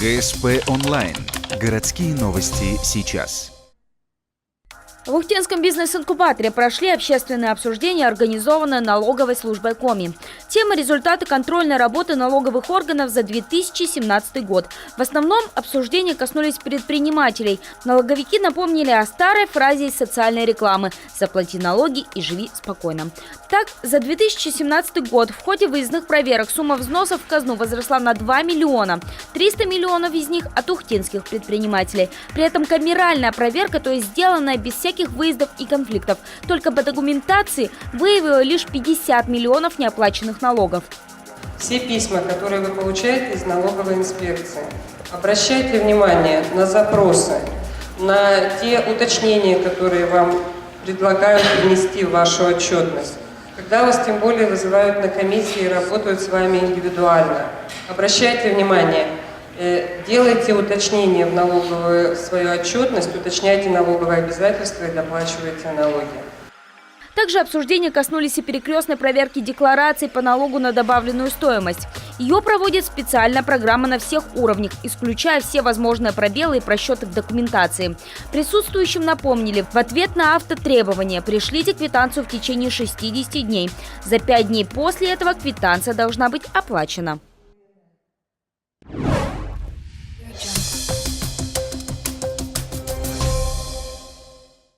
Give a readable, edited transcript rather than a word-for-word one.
ГСП онлайн. Городские новости сейчас. В Ухтенском бизнес-инкубаторе прошли общественные обсуждения, организованные налоговой службой Коми. Тема – результаты контрольной работы налоговых органов за 2017 год. В основном обсуждения коснулись предпринимателей. Налоговики напомнили о старой фразе из социальной рекламы «Заплати налоги и живи спокойно». Так, за 2017 год в ходе выездных проверок сумма взносов в казну возросла на 2 миллиона. 300 миллионов из них от ухтенских предпринимателей. При этом камеральная проверка, то есть сделанная без всяких выездов и конфликтов, только по документации выявила лишь 50 миллионов неоплаченных налогов. Все письма, которые вы получаете из налоговой инспекции, обращайте внимание на запросы, на те уточнения, которые вам предлагают внести в вашу отчетность. Когда вас тем более вызывают на комиссии и работают с вами индивидуально, обращайте внимание, делайте уточнения в налоговую свою отчетность, уточняйте налоговые обязательства и доплачивайте налоги. Также обсуждения коснулись и перекрестной проверки деклараций по налогу на добавленную стоимость. Ее проводит специальная программа на всех уровнях, исключая все возможные пробелы и просчеты в документации. Присутствующим напомнили, в ответ на автотребования пришлите квитанцию в течение 60 дней. За 5 дней после этого квитанция должна быть оплачена.